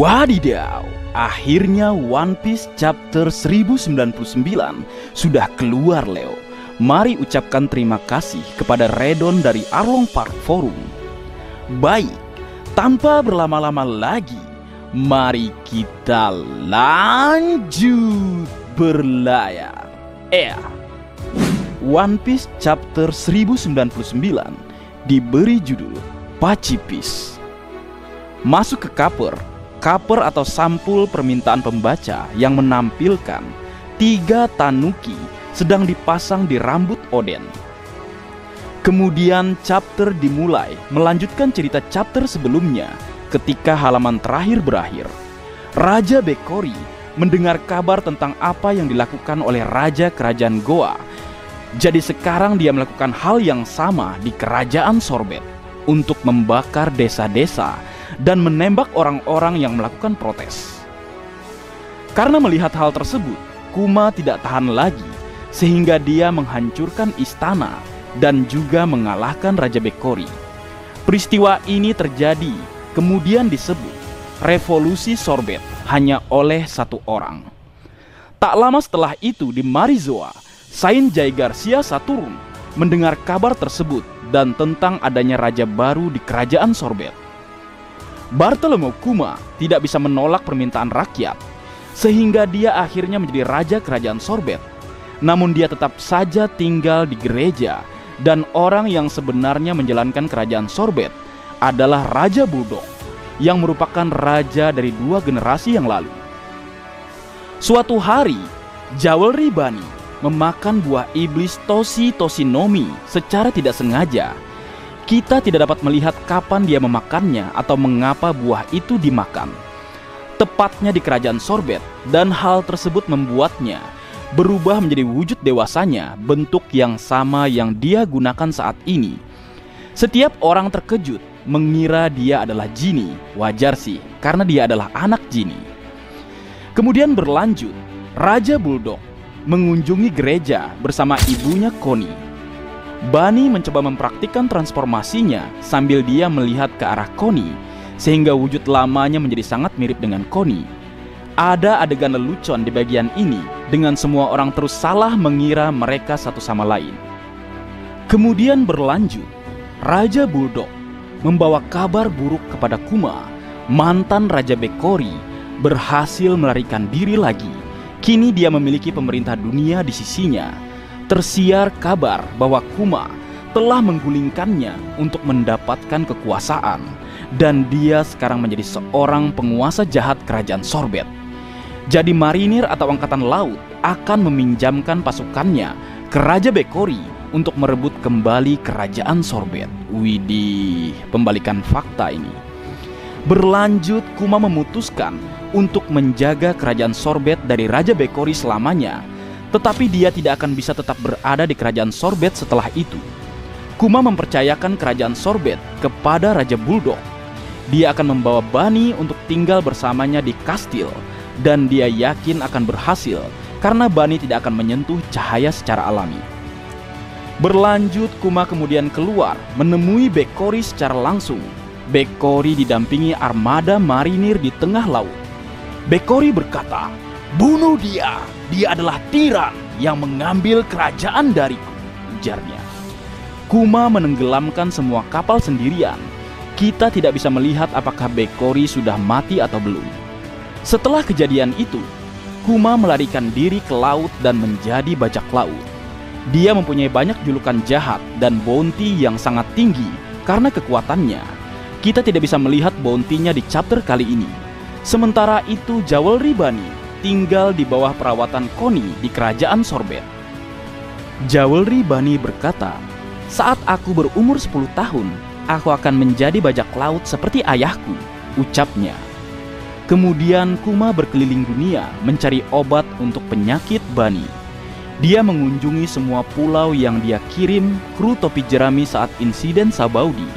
Wadidaw, akhirnya One Piece chapter 1099 sudah keluar, Leo. Mari ucapkan terima kasih kepada Redon dari Arlong Park Forum. Baik, tanpa berlama-lama lagi, mari kita lanjut berlayar. One Piece chapter 1099 diberi judul Pacifist. Masuk ke Cover atau sampul permintaan pembaca yang menampilkan 3 tanuki sedang dipasang di rambut Oden. Kemudian chapter dimulai melanjutkan cerita chapter sebelumnya ketika halaman terakhir berakhir. Raja Bekori mendengar kabar tentang apa yang dilakukan oleh Raja Kerajaan Goa. Jadi sekarang dia melakukan hal yang sama di Kerajaan Sorbet untuk membakar desa-desa dan menembak orang-orang yang melakukan protes. Karena melihat hal tersebut, Kuma tidak tahan lagi sehingga dia menghancurkan istana dan juga mengalahkan Raja Bekori. Peristiwa ini terjadi kemudian disebut Revolusi Sorbet hanya oleh satu orang. Tak lama setelah itu di Marizoa, Saint Jai Garcia Saturn mendengar kabar tersebut dan tentang adanya raja baru di Kerajaan Sorbet. Bartholomew Kuma tidak bisa menolak permintaan rakyat, sehingga dia akhirnya menjadi raja Kerajaan Sorbet. Namun dia tetap saja tinggal di gereja, dan orang yang sebenarnya menjalankan Kerajaan Sorbet adalah Raja Bulldog, yang merupakan raja dari 2 generasi yang lalu. Suatu hari, Jewelry Bunny memakan buah iblis Toshinomi secara tidak sengaja. Kita tidak dapat melihat kapan dia memakannya atau mengapa buah itu dimakan. Tepatnya di Kerajaan Sorbet, dan hal tersebut membuatnya berubah menjadi wujud dewasanya, bentuk yang sama yang dia gunakan saat ini. Setiap orang terkejut mengira dia adalah Genie. Wajar sih, karena dia adalah anak Genie. Kemudian berlanjut, Raja Bulldog mengunjungi gereja bersama ibunya Connie. Bunny mencoba mempraktikkan transformasinya sambil dia melihat ke arah Connie, sehingga wujud lamanya menjadi sangat mirip dengan Connie. Ada adegan lelucon di bagian ini, dengan semua orang terus salah mengira mereka satu sama lain. Kemudian berlanjut, Raja Bulldog membawa kabar buruk kepada Kuma. Mantan Raja Bekori berhasil melarikan diri lagi. Kini dia memiliki pemerintah dunia di sisinya. Tersiar kabar bahwa Kuma telah menggulingkannya untuk mendapatkan kekuasaan, dan dia sekarang menjadi seorang penguasa jahat Kerajaan Sorbet. Jadi marinir atau angkatan laut akan meminjamkan pasukannya ke Raja Bekori untuk merebut kembali Kerajaan Sorbet. Widih, pembalikan fakta ini. Berlanjut, Kuma memutuskan untuk menjaga Kerajaan Sorbet dari Raja Bekori selamanya. Tetapi dia tidak akan bisa tetap berada di Kerajaan Sorbet setelah itu. Kuma mempercayakan Kerajaan Sorbet kepada Raja Bulldog. Dia akan membawa Bunny untuk tinggal bersamanya di kastil, dan dia yakin akan berhasil karena Bunny tidak akan menyentuh cahaya secara alami. Berlanjut, Kuma kemudian keluar menemui Bekori secara langsung. Bekori didampingi armada marinir di tengah laut. Bekori berkata, "Bunuh dia, dia adalah tiran yang mengambil kerajaan dariku," ujarnya. Kuma menenggelamkan semua kapal sendirian. Kita tidak bisa melihat apakah Bekori sudah mati atau belum. Setelah kejadian itu, Kuma melarikan diri ke laut dan menjadi bajak laut. Dia mempunyai banyak julukan jahat dan bounty yang sangat tinggi karena kekuatannya. Kita tidak bisa melihat bounty-nya di chapter kali ini. Sementara itu, Jewelry Bunny tinggal di bawah perawatan Connie di Kerajaan Sorbet. Jewelry Bunny berkata, "Saat aku berumur 10 tahun, aku akan menjadi bajak laut seperti ayahku," ucapnya. Kemudian Kuma berkeliling dunia mencari obat untuk penyakit Bunny. Dia mengunjungi semua pulau yang dia kirim kru topi jerami saat insiden Sabaudi.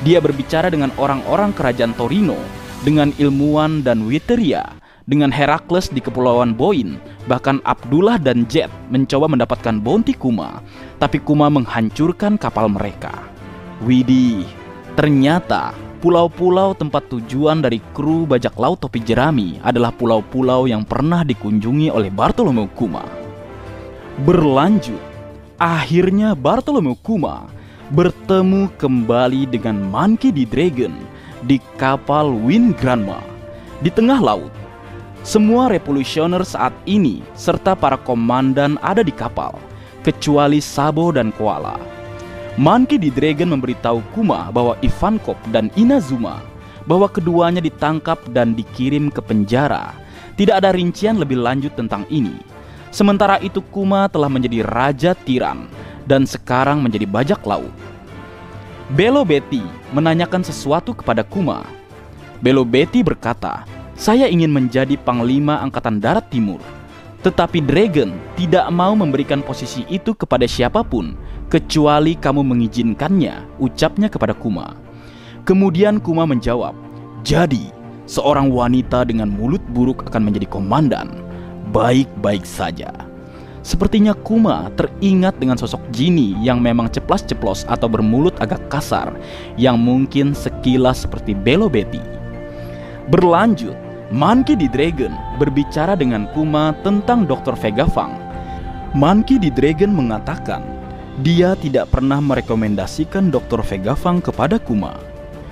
Dia berbicara dengan orang-orang Kerajaan Torino, dengan ilmuwan dan Witeria, dengan Herakles di Kepulauan Boin. Bahkan Abdullah dan Jet mencoba mendapatkan bounty Kuma, tapi Kuma menghancurkan kapal mereka. Widih, ternyata pulau-pulau tempat tujuan dari kru bajak laut topi jerami adalah pulau-pulau yang pernah dikunjungi oleh Bartholomew Kuma. Berlanjut, akhirnya Bartholomew Kuma bertemu kembali dengan Monkey D. Dragon di kapal Wind Granma di tengah laut. Semua revolusioner saat ini serta para komandan ada di kapal, kecuali Sabo dan Koala. Monkey D. Dragon memberitahu Kuma bahwa Ivankov dan Inazuma bahwa keduanya ditangkap dan dikirim ke penjara. Tidak ada rincian lebih lanjut tentang ini. Sementara itu Kuma telah menjadi raja tiran dan sekarang menjadi bajak laut. Belo Betty menanyakan sesuatu kepada Kuma. Belo Betty berkata, "Saya ingin menjadi Panglima Angkatan Darat Timur." Tetapi Dragon tidak mau memberikan posisi itu kepada siapapun kecuali kamu mengizinkannya, ucapnya kepada Kuma. Kemudian Kuma menjawab, "Jadi, seorang wanita dengan mulut buruk akan menjadi komandan. Baik-baik saja." Sepertinya Kuma teringat dengan sosok Genie yang memang ceplas-ceplos atau bermulut agak kasar, yang mungkin sekilas seperti Belo Betty. Berlanjut, Monkey D. Dragon berbicara dengan Kuma tentang Dr. Vegapunk. Monkey D. Dragon mengatakan dia tidak pernah merekomendasikan Dr. Vegapunk kepada Kuma,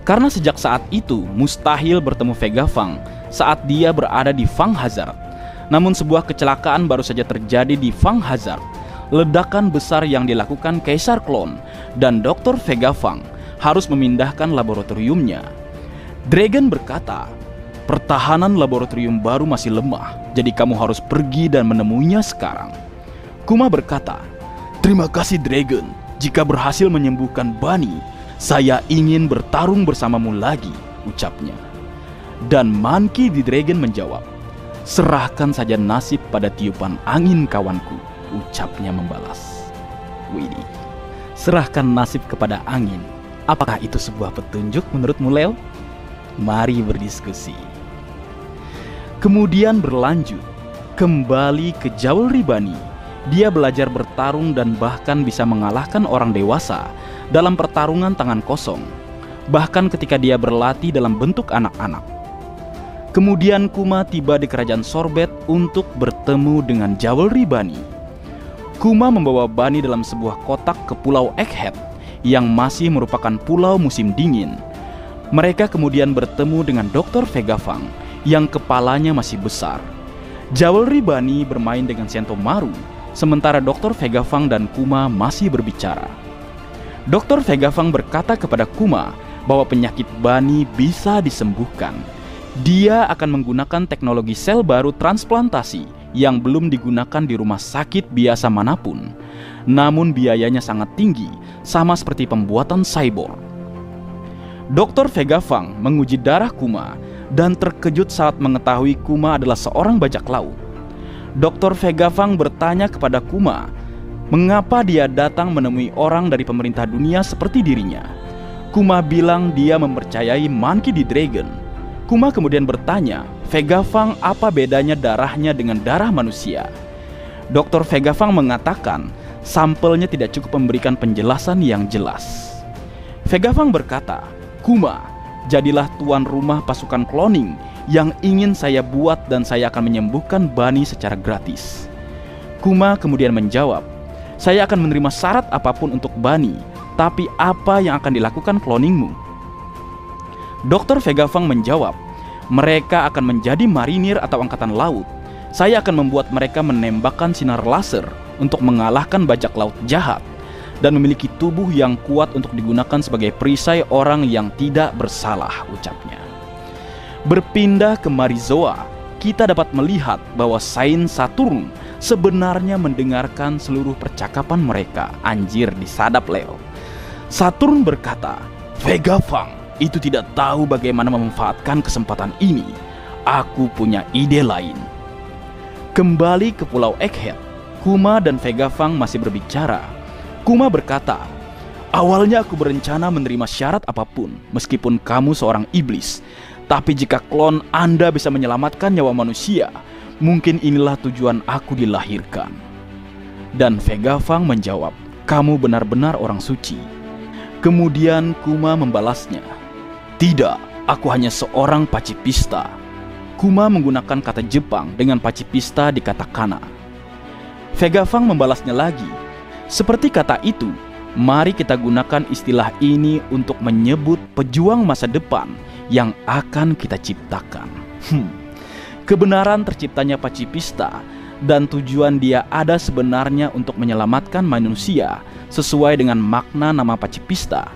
karena sejak saat itu mustahil bertemu Vegapunk saat dia berada di Fang Hazard. Namun sebuah kecelakaan baru saja terjadi di Fang Hazard, ledakan besar yang dilakukan Kaisar Klon, dan Dr. Vegapunk harus memindahkan laboratoriumnya. Dragon berkata, "Pertahanan laboratorium baru masih lemah, jadi kamu harus pergi dan menemuinya sekarang." Kuma berkata, "Terima kasih Dragon, jika berhasil menyembuhkan Bunny, saya ingin bertarung bersamamu lagi," ucapnya. Dan Monkey D. Dragon menjawab, "Serahkan saja nasib pada tiupan angin kawanku," ucapnya membalas. Widih, serahkan nasib kepada angin. Apakah itu sebuah petunjuk menurutmu, Leo? Mari berdiskusi. Kemudian berlanjut, kembali ke Jewelry Bunny. Dia belajar bertarung dan bahkan bisa mengalahkan orang dewasa dalam pertarungan tangan kosong, bahkan ketika dia berlatih dalam bentuk anak-anak. Kemudian Kuma tiba di kerajaan Sorbet untuk bertemu dengan Jewelry Bunny. Kuma membawa Bunny dalam sebuah kotak ke Pulau Egghead yang masih merupakan pulau musim dingin. Mereka kemudian bertemu dengan Dr. Vegapunk yang kepalanya masih besar. Jewelry Bunny bermain dengan Sentomaru, sementara Dr. Vegapunk dan Kuma masih berbicara. Dr. Vegapunk berkata kepada Kuma bahwa penyakit Bunny bisa disembuhkan. Dia akan menggunakan teknologi sel baru transplantasi yang belum digunakan di rumah sakit biasa manapun. Namun biayanya sangat tinggi, sama seperti pembuatan cyborg. Dr. Vegapunk menguji darah Kuma dan terkejut saat mengetahui Kuma adalah seorang bajak laut. Dr. Vegapunk bertanya kepada Kuma, mengapa dia datang menemui orang dari pemerintah dunia seperti dirinya. Kuma bilang dia mempercayai Monkey D. Dragon. Kuma kemudian bertanya, Vegapunk apa bedanya darahnya dengan darah manusia? Dr. Vegapunk mengatakan, sampelnya tidak cukup memberikan penjelasan yang jelas. Vegapunk berkata, "Kuma, jadilah tuan rumah pasukan cloning yang ingin saya buat dan saya akan menyembuhkan Bunny secara gratis." Kuma kemudian menjawab, "Saya akan menerima syarat apapun untuk Bunny, tapi apa yang akan dilakukan cloningmu?" Dr. Vegapunk menjawab, "Mereka akan menjadi marinir atau angkatan laut. Saya akan membuat mereka menembakkan sinar laser untuk mengalahkan bajak laut jahat dan memiliki tubuh yang kuat untuk digunakan sebagai perisai orang yang tidak bersalah," ucapnya. Berpindah ke Marizoa, kita dapat melihat bahwa Saint Saturn sebenarnya mendengarkan seluruh percakapan mereka. Anjir, disadap Leo. Saturn berkata, "Vegapunk itu tidak tahu bagaimana memanfaatkan kesempatan ini. Aku punya ide lain." Kembali ke Pulau Egghead, Kuma dan Vegapunk masih berbicara. Kuma berkata, "Awalnya aku berencana menerima syarat apapun, meskipun kamu seorang iblis. Tapi jika klon Anda bisa menyelamatkan nyawa manusia, mungkin inilah tujuan aku dilahirkan." Dan Vegapunk menjawab, "Kamu benar-benar orang suci." Kemudian Kuma membalasnya, Tidak, aku hanya seorang pacifista. Kuma menggunakan kata Jepang dengan pacifista di katakana. Vegapunk membalasnya lagi. Seperti kata itu, mari kita gunakan istilah ini untuk menyebut pejuang masa depan yang akan kita ciptakan. Kebenaran terciptanya pacifista dan tujuan dia ada sebenarnya untuk menyelamatkan manusia sesuai dengan makna nama pacifista.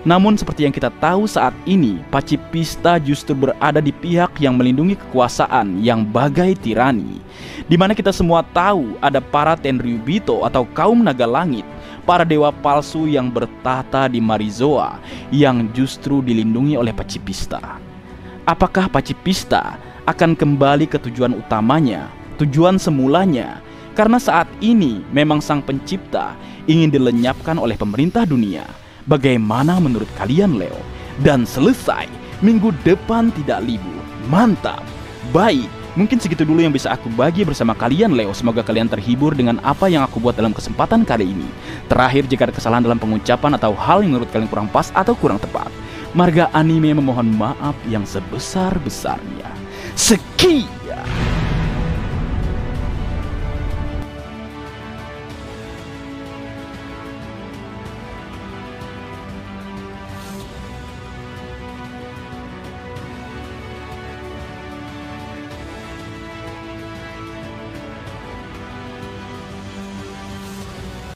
Namun seperti yang kita tahu saat ini, pacifista justru berada di pihak yang melindungi kekuasaan yang bagai tirani, di mana kita semua tahu ada para Tenryubito atau kaum naga langit, para dewa palsu yang bertahta di Marizoa yang justru dilindungi oleh pacifista. Apakah pacifista akan kembali ke tujuan utamanya, tujuan semulanya? Karena saat ini memang sang pencipta ingin dilenyapkan oleh pemerintah dunia. Bagaimana menurut kalian, Leo? Dan selesai, minggu depan tidak libur. Mantap. Baik, mungkin segitu dulu yang bisa aku bagi bersama kalian, Leo. Semoga kalian terhibur dengan apa yang aku buat dalam kesempatan kali ini. Terakhir, jika ada kesalahan dalam pengucapan atau hal yang menurut kalian kurang pas atau kurang tepat, Marga Anime memohon maaf yang sebesar-besarnya. Sekian.